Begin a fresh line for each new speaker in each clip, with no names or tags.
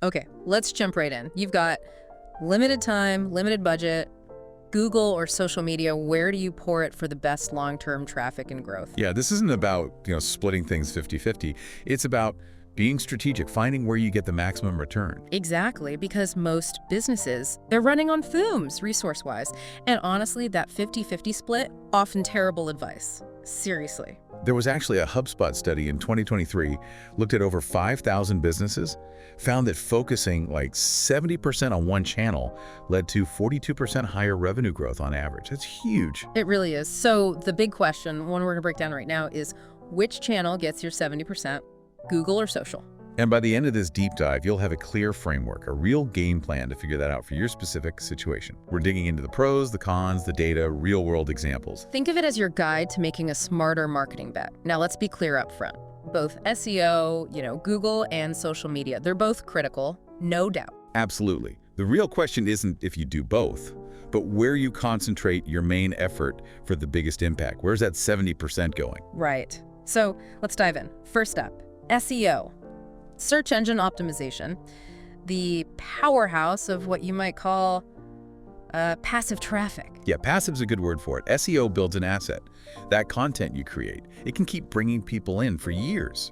Okay, let's jump right in. You've got limited time, limited budget, Google or social media. Where do you pour it for the best long-term traffic and growth?
Yeah, this isn't about, splitting things 50-50. It's about being strategic, finding where you get the maximum return.
Exactly, because most businesses, they're running on fumes, resource-wise. And honestly, that 50-50 split, often terrible advice. Seriously.
There was actually a HubSpot study in 2023, looked at over 5,000 businesses, found that focusing like 70% on one channel led to 42% higher revenue growth on average. That's huge.
It really is. So the big question, one we're going to break down right now, is which channel gets your 70%, Google or social?
And by the end of this deep dive, you'll have a clear framework, a real game plan to figure that out for your specific situation. We're digging into the pros, the cons, the data, real-world examples.
Think of it as your guide to making a smarter marketing bet. Now, let's be clear up front. Both SEO, Google and social media, they're both critical, no doubt.
Absolutely. The real question isn't if you do both, but where you concentrate your main effort for the biggest impact. Where's that 70% going?
Right. So let's dive in. First up, SEO. Search engine optimization, the powerhouse of what you might call passive traffic.
Yeah, passive's a good word for it. SEO builds an asset. That content you create, it can keep bringing people in for years.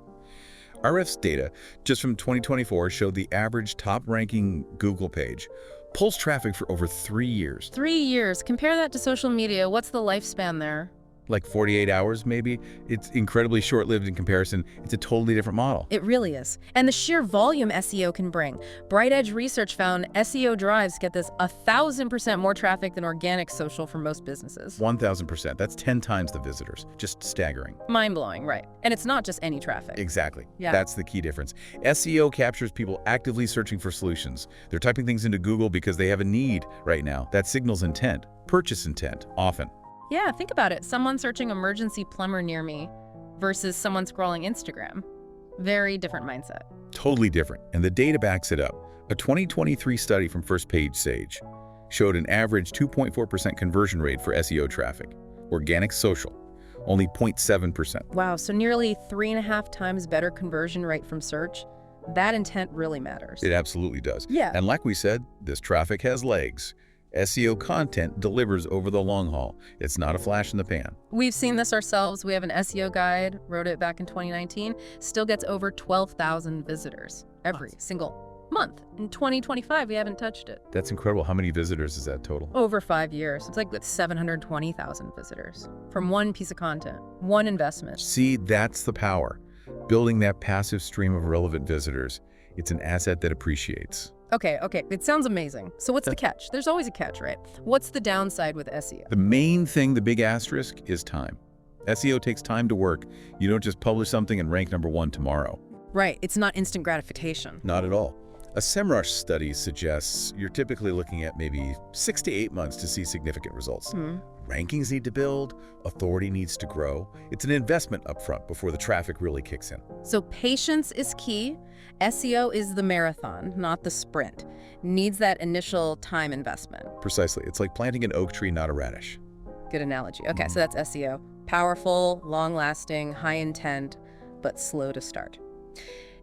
RF's data, just from 2024, showed the average top-ranking Google page pulls traffic for over 3 years.
3 years. Compare that to social media. What's the lifespan there?
Like 48 hours, maybe. It's incredibly short-lived in comparison. It's a totally different model.
It really is. And the sheer volume SEO can bring. Bright Edge research found SEO drives get this 1,000% more traffic than organic social for most businesses.
1,000%. That's 10 times the visitors. Just staggering.
Mind-blowing, right. And it's not just any traffic.
Exactly.
Yeah.
That's the key difference. SEO captures people actively searching for solutions. They're typing things into Google because they have a need right now. That signals intent, purchase intent, often.
Yeah, think about it. Someone searching emergency plumber near me versus someone scrolling Instagram. Very different mindset.
Totally different, and the data backs it up. A 2023 study from First Page Sage showed an average 2.4% conversion rate for SEO traffic. Organic social, only 0.7%.
Wow, so nearly 3.5 times better conversion rate from search. That intent really matters.
It absolutely does.
Yeah.
And like we said, this traffic has legs. SEO content delivers over the long haul. It's not a flash in the pan.
We've seen this ourselves. We have an SEO guide, wrote it back in 2019, still gets over 12,000 visitors every single month. In 2025, we haven't touched it.
That's incredible. How many visitors is that total?
Over 5 years. It's like 720,000 visitors from one piece of content, one investment.
See, that's the power. Building that passive stream of relevant visitors. It's an asset that appreciates.
Okay, it sounds amazing. So what's the catch? There's always a catch, right? What's the downside with SEO?
The main thing, the big asterisk, is time. SEO takes time to work. You don't just publish something and rank #1 tomorrow.
Right, it's not instant gratification.
Not at all. A SEMrush study suggests you're typically looking at maybe 6 to 8 months to see significant results. Rankings need to build, authority needs to grow. It's an investment upfront before the traffic really kicks in.
So patience is key. SEO is the marathon, not the sprint. Needs that initial time investment.
Precisely. It's like planting an oak tree, not a radish.
Good analogy. Okay, so that's SEO. Powerful, long-lasting, high intent, but slow to start.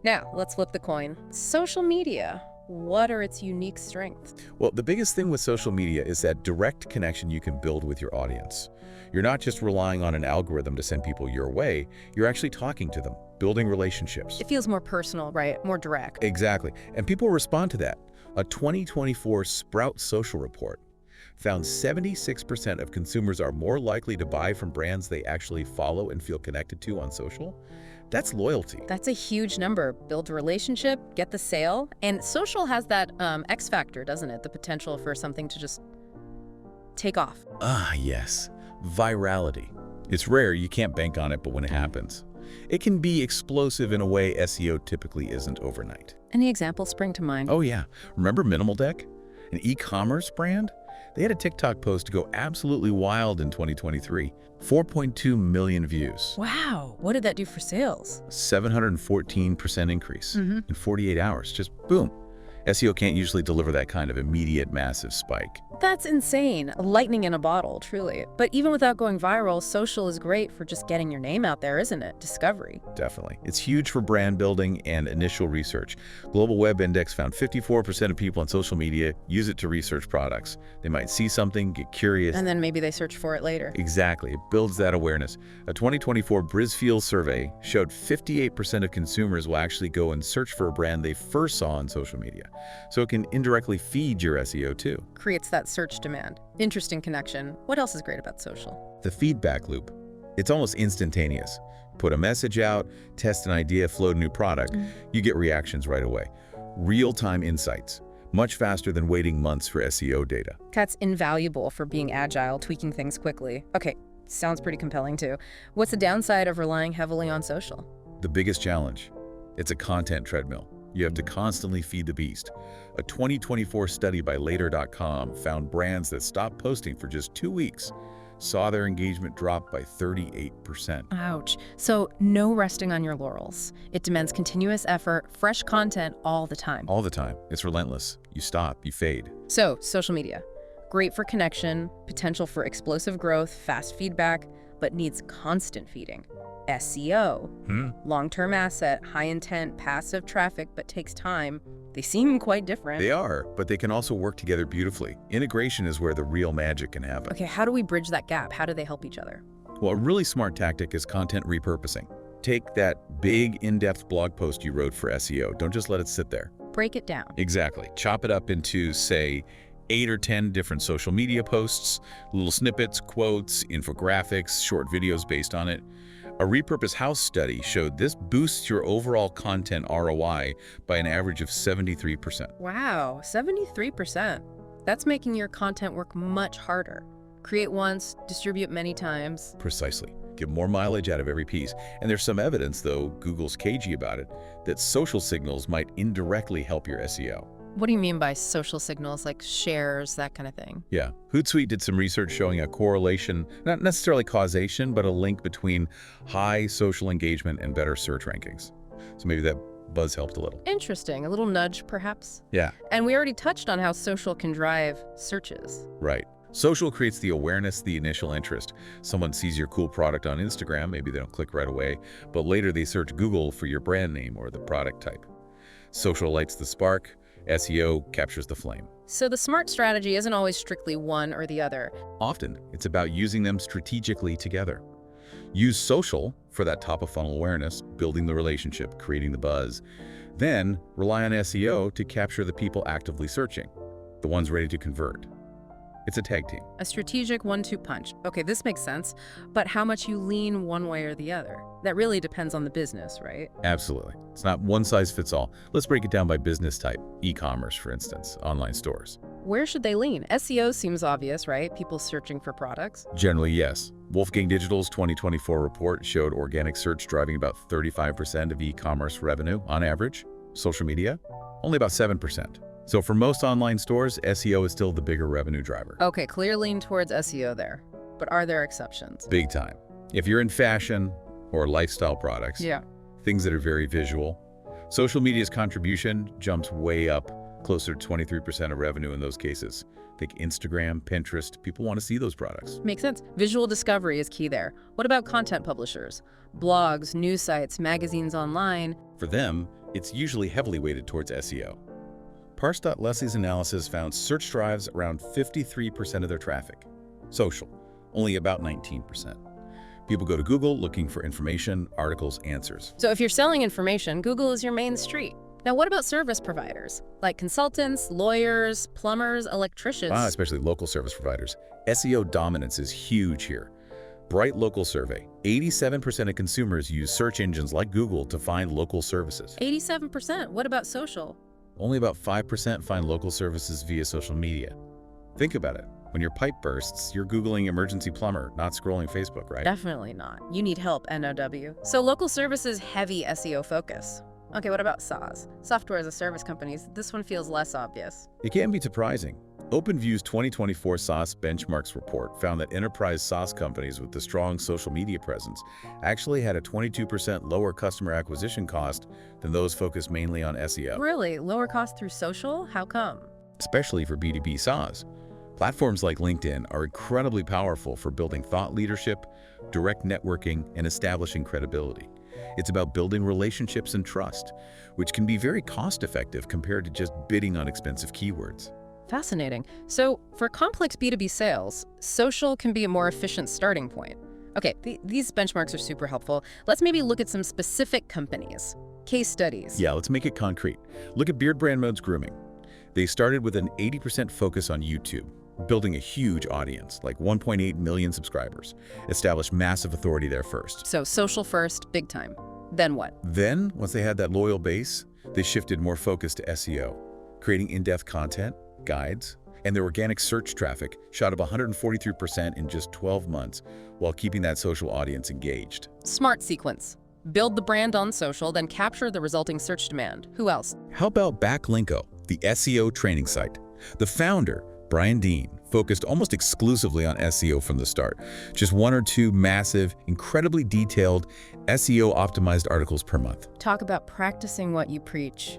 Now, let's flip the coin. Social media. What are its unique strengths?
Well, the biggest thing with social media is that direct connection you can build with your audience. You're not just relying on an algorithm to send people your way, you're actually talking to them, building relationships.
It feels more personal, right? More direct.
Exactly. And people respond to that. A 2024 Sprout Social report found 76% of consumers are more likely to buy from brands they actually follow and feel connected to on social. That's loyalty.
That's a huge number. Build a relationship, get the sale. And social has that X factor, doesn't it? The potential for something to just take off.
Ah, yes. Virality. It's rare, you can't bank on it, but when it happens, it can be explosive in a way SEO typically isn't overnight.
Any examples spring to mind?
Oh yeah. Remember Minimal Deck? An e-commerce brand? They had a TikTok post go absolutely wild in 2023. 4.2 million views.
Wow. What did that do for sales?
714% increase in 48 hours. Just boom. SEO can't usually deliver that kind of immediate massive spike.
That's insane. Lightning in a bottle, truly. But even without going viral, social is great for just getting your name out there, isn't it? Discovery.
Definitely. It's huge for brand building and initial research. Global Web Index found 54% of people on social media use it to research products. They might see something, get curious.
And then maybe they search for it later.
Exactly. It builds that awareness. A 2024 Brisfield survey showed 58% of consumers will actually go and search for a brand they first saw on social media. So it can indirectly feed your SEO too.
Creates that search demand. Interesting connection. What else is great about social?
The feedback loop. It's almost instantaneous. Put a message out, test an idea, float a new product, you get reactions right away. Real-time insights. Much faster than waiting months for SEO data.
That's invaluable for being agile, tweaking things quickly. Okay, sounds pretty compelling too. What's the downside of relying heavily on social?
The biggest challenge, it's a content treadmill. You have to constantly feed the beast. A 2024 study by Later.com found brands that stopped posting for just 2 weeks saw their engagement drop by 38%.
Ouch. So no resting on your laurels. It demands continuous effort, fresh content all the time.
All the time. It's relentless. You stop, you fade.
So, social media. Great for connection, potential for explosive growth, fast feedback, but needs constant feeding. SEO. Long-term asset, high intent, passive traffic, but takes time. They seem quite different.
They are, but they can also work together beautifully. Integration is where the real magic can happen.
Okay, how do we bridge that gap? How do they help each other?
Well, a really smart tactic is content repurposing. Take that big, in-depth blog post you wrote for SEO. Don't just let it sit there.
Break it down.
Exactly. Chop it up into, say, 8 or 10 different social media posts, little snippets, quotes, infographics, short videos based on it. A repurpose house study showed this boosts your overall content ROI by an average of 73%.
Wow, 73%. That's making your content work much harder. Create once, distribute many times.
Precisely. Get more mileage out of every piece. And there's some evidence, though Google's cagey about it, that social signals might indirectly help your SEO.
What do you mean by social signals, like shares, that kind of thing?
Yeah. Hootsuite did some research showing a correlation, not necessarily causation, but a link between high social engagement and better search rankings. So maybe that buzz helped a little.
Interesting. A little nudge, perhaps?
Yeah.
And we already touched on how social can drive searches.
Right. Social creates the awareness, the initial interest. Someone sees your cool product on Instagram, maybe they don't click right away, but later they search Google for your brand name or the product type. Social lights the spark. SEO captures the flame.
So the smart strategy isn't always strictly one or the other.
Often, it's about using them strategically together. Use social for that top-of-funnel awareness, building the relationship, creating the buzz. Then, rely on SEO to capture the people actively searching, the ones ready to convert. It's a tag team.
A strategic 1-2 punch. Okay, this makes sense, but how much you lean one way or the other? That really depends on the business, right?
Absolutely. It's not one size fits all. Let's break it down by business type. E-commerce, for instance, online stores.
Where should they lean? SEO seems obvious, right? People searching for products.
Generally, yes. Wolfgang Digital's 2024 report showed organic search driving about 35% of e-commerce revenue on average. Social media, only about 7%. So for most online stores, SEO is still the bigger revenue driver.
Okay, clear lean towards SEO there. But are there exceptions?
Big time. If you're in fashion or lifestyle products, things that are very visual, social media's contribution jumps way up, closer to 23% of revenue in those cases. Think Instagram, Pinterest, people want to see those products.
Makes sense. Visual discovery is key there. What about content publishers? Blogs, news sites, magazines online.
For them, it's usually heavily weighted towards SEO. Parse.Leslie's analysis found search drives around 53% of their traffic. Social, only about 19%. People go to Google looking for information, articles, answers.
So if you're selling information, Google is your main street. Now what about service providers? Like consultants, lawyers, plumbers, electricians?
Especially local service providers. SEO dominance is huge here. Bright Local survey, 87% of consumers use search engines like Google to find local services.
87%? What about social?
Only about 5% find local services via social media. Think about it. When your pipe bursts, you're Googling emergency plumber, not scrolling Facebook, right?
Definitely not. You need help, NOW. So local services, heavy SEO focus. Okay, what about SaaS? Software as a service companies. This one feels less obvious.
It can be surprising. OpenView's 2024 SaaS Benchmarks report found that enterprise SaaS companies with the strong social media presence actually had a 22% lower customer acquisition cost than those focused mainly on SEO.
Really? Lower cost through social? How come?
Especially for B2B SaaS. Platforms like LinkedIn are incredibly powerful for building thought leadership, direct networking, and establishing credibility. It's about building relationships and trust, which can be very cost-effective compared to just bidding on expensive keywords.
Fascinating. So for complex B2B sales, social can be a more efficient starting point. Okay, these benchmarks are super helpful. Let's maybe look at some specific companies, case studies.
Yeah, let's make it concrete. Look at Beard Brand Mode's grooming. They started with an 80% focus on YouTube, building a huge audience, like 1.8 million subscribers, established massive authority there first.
So social first, big time. Then what?
Then, once they had that loyal base, they shifted more focus to SEO, creating in-depth content, guides, and their organic search traffic shot up 143% in just 12 months while keeping that social audience engaged.
Smart sequence. Build the brand on social, then capture the resulting search demand. Who else?
How about Backlinko, the SEO training site? The founder, Brian Dean, focused almost exclusively on SEO from the start. Just 1 or 2 massive, incredibly detailed SEO-optimized articles per month.
Talk about practicing what you preach.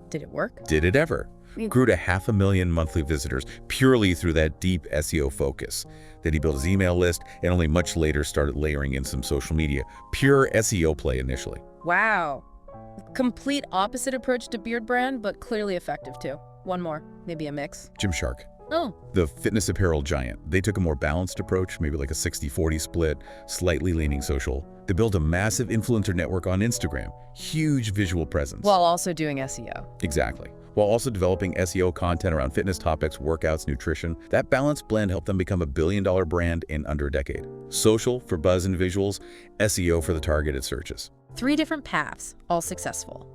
Did it work?
Did it ever? Grew to 500,000 monthly visitors purely through that deep SEO focus. Then he built his email list and only much later started layering in some social media. Pure SEO play initially.
Wow. Complete opposite approach to Beard Brand, but clearly effective too. One more, maybe a mix.
Gymshark,
Oh,
the fitness apparel giant, they took a more balanced approach, maybe like a 60-40 split, slightly leaning social. They built a massive influencer network on Instagram, huge visual presence.
while also doing SEO.
Exactly. While also developing SEO content around fitness topics, workouts, nutrition. That balanced blend helped them become a billion-dollar brand in under a decade. Social for buzz and visuals, SEO for the targeted searches.
3 different paths, all successful.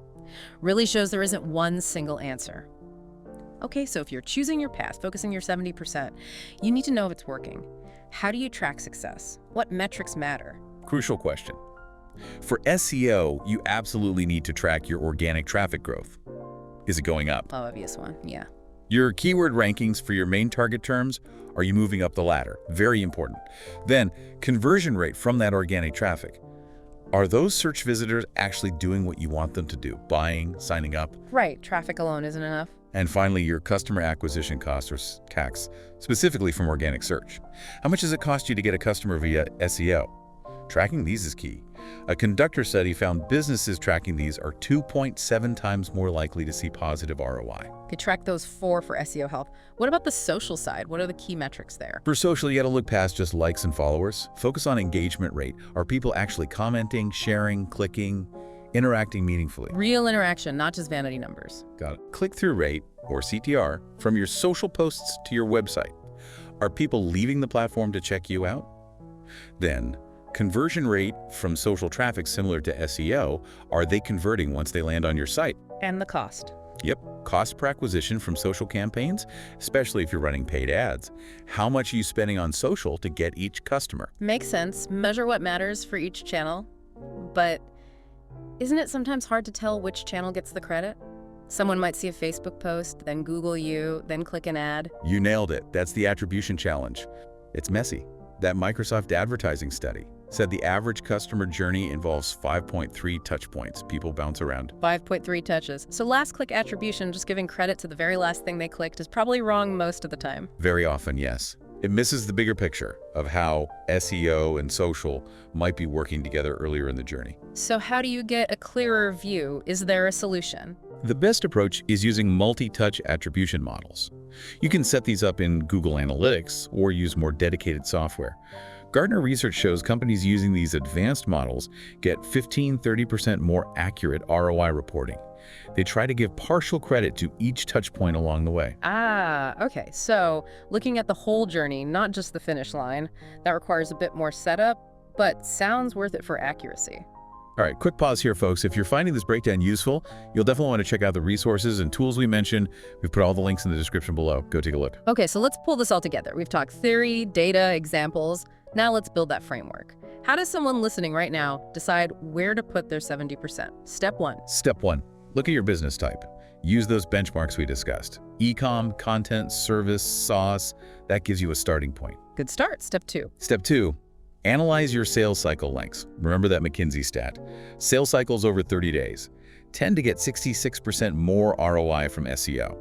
Really shows there isn't one single answer. Okay, so if you're choosing your path, focusing your 70%, you need to know if it's working. How do you track success? What metrics matter?
Crucial question. For SEO, you absolutely need to track your organic traffic growth. Is it going up?
Obvious one, yeah.
Your keyword rankings for your main target terms, are you moving up the ladder? Very important. Then, conversion rate from that organic traffic. Are those search visitors actually doing what you want them to do? Buying, signing up?
Right, traffic alone isn't enough.
And finally, your customer acquisition costs or CACs, specifically from organic search. How much does it cost you to get a customer via SEO? Tracking these is key. A Conductor study found businesses tracking these are 2.7 times more likely to see positive ROI.
Could track those 4 for SEO health. What about the social side? What are the key metrics there?
For social, you got to look past just likes and followers. Focus on engagement rate. Are people actually commenting, sharing, clicking, interacting meaningfully?
Real interaction, not just vanity numbers.
Got it. Click-through rate, or CTR, from your social posts to your website. Are people leaving the platform to check you out? Then, conversion rate from social traffic similar to SEO, are they converting once they land on your site?
And the cost.
Yep, cost per acquisition from social campaigns, especially if you're running paid ads. How much are you spending on social to get each customer?
Makes sense. Measure what matters for each channel. But isn't it sometimes hard to tell which channel gets the credit? Someone might see a Facebook post, then Google you, then click an ad.
You nailed it. That's the attribution challenge. It's messy. That Microsoft advertising study said the average customer journey involves 5.3 touch points. People bounce around.
5.3 touches. So last click attribution, just giving credit to the very last thing they clicked, is probably wrong most of the time.
Very often, yes. It misses the bigger picture of how SEO and social might be working together earlier in the journey.
So how do you get a clearer view? Is there a solution?
The best approach is using multi-touch attribution models. You can set these up in Google Analytics or use more dedicated software. Gartner research shows companies using these advanced models get 15–30% more accurate ROI reporting. They try to give partial credit to each touch point along the way.
Ah, okay. So looking at the whole journey, not just the finish line, that requires a bit more setup, but sounds worth it for accuracy.
All right, quick pause here, folks. If you're finding this breakdown useful, you'll definitely want to check out the resources and tools we mentioned. We've put all the links in the description below. Go take a look.
Okay, so let's pull this all together. We've talked theory, data, examples. Now let's build that framework. How does someone listening right now decide where to put their 70%? Step 1.
Step 1. Look at your business type. Use those benchmarks we discussed. E-com, content, service, sauce, that gives you a starting point.
Good start. Step 2.
Step 2, analyze your sales cycle lengths. Remember that McKinsey stat. Sales cycles over 30 days tend to get 66% more ROI from SEO.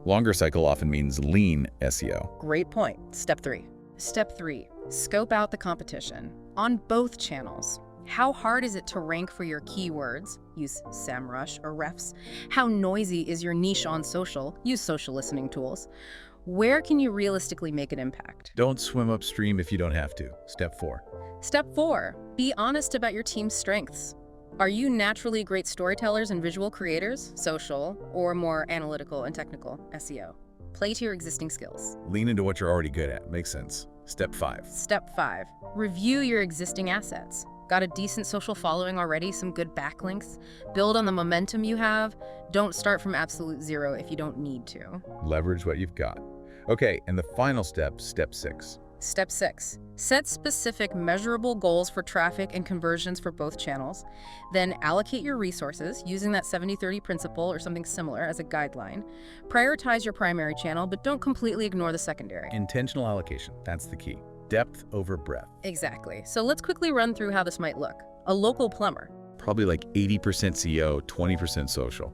Longer cycle often means lean SEO.
Great point. Step 3. Step 3, scope out the competition on both channels. How hard is it to rank for your keywords? Use SEMrush or Refs. How noisy is your niche on social? Use social listening tools. Where can you realistically make an impact?
Don't swim upstream if you don't have to. Step 4.
Step 4, be honest about your team's strengths. Are you naturally great storytellers and visual creators, social, or more analytical and technical, SEO? Play to your existing skills.
Lean into what you're already good at. Makes sense. Step 5.
Step 5, review your existing assets. Got a decent social following already, some good backlinks? Build on the momentum you have. Don't start from absolute zero if you don't need to.
Leverage what you've got. Okay, and the final step, step 6.
Step 6, set specific measurable goals for traffic and conversions for both channels. Then allocate your resources using that 70-30 principle or something similar as a guideline. Prioritize your primary channel, but don't completely ignore the secondary.
Intentional allocation, that's the key. Depth over breadth.
Exactly. So let's quickly run through how this might look. A local plumber.
Probably like 80% SEO, 20% social.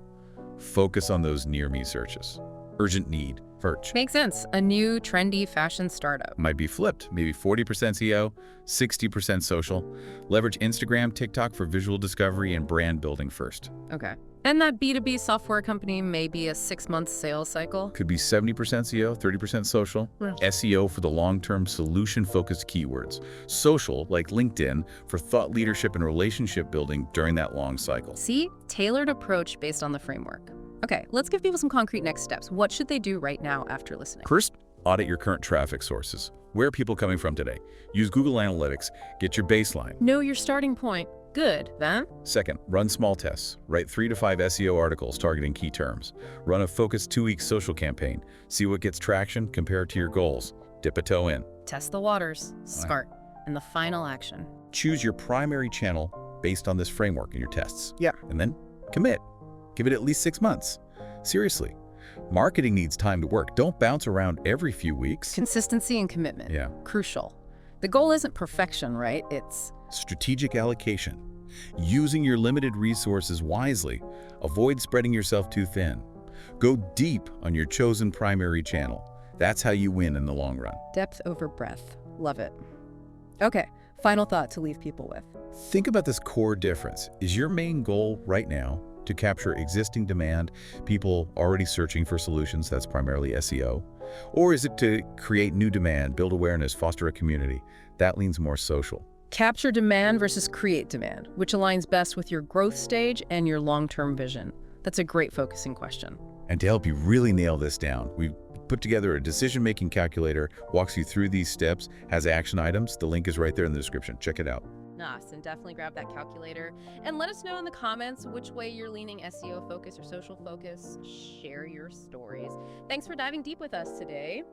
Focus on those near-me searches. Urgent need, Perch.
Makes sense. A new, trendy fashion startup.
Might be flipped, maybe 40% SEO, 60% social. Leverage Instagram, TikTok for visual discovery and brand building first.
Okay. And that B2B software company may be a 6-month sales cycle.
Could be 70% SEO, 30% social.
Yeah.
SEO for the long-term solution-focused keywords. Social, like LinkedIn, for thought leadership and relationship building during that long cycle.
See? Tailored approach based on the framework. Okay, let's give people some concrete next steps. What should they do right now after listening?
First, audit your current traffic sources. Where are people coming from today? Use Google Analytics. Get your baseline.
Know your starting point. Good. Then?
Second, run small tests. Write 3 to 5 SEO articles targeting key terms. Run a focused 2-week social campaign. See what gets traction, compare it to your goals. Dip a toe in.
Test the waters. Smart. And the final action.
Choose your primary channel based on this framework in your tests.
Yeah.
And then commit. Give it at least 6 months. Seriously. Marketing needs time to work. Don't bounce around every few weeks.
Consistency and commitment.
Yeah.
Crucial. The goal isn't perfection, right? It's
Strategic allocation. Using your limited resources wisely. Avoid spreading yourself too thin. Go deep on your chosen primary channel. That's how you win in the long run.
depth over breadth. Love it. Okay, final thought to leave people with.
Think about this core difference. Is your main goal right now to capture existing demand, people already searching for solutions, that's primarily SEO? Or is it to create new demand, build awareness, foster a community? That leans more social.
Capture demand versus create demand, which aligns best with your growth stage and your long-term vision. That's a great focusing question.
And to help you really nail this down, we've put together a decision-making calculator, walks you through these steps, has action items. The link is right there in the description. Check it out.
Nice, and definitely grab that calculator. And let us know in the comments which way you're leaning, SEO focus or social focus. Share your stories. Thanks for diving deep with us today.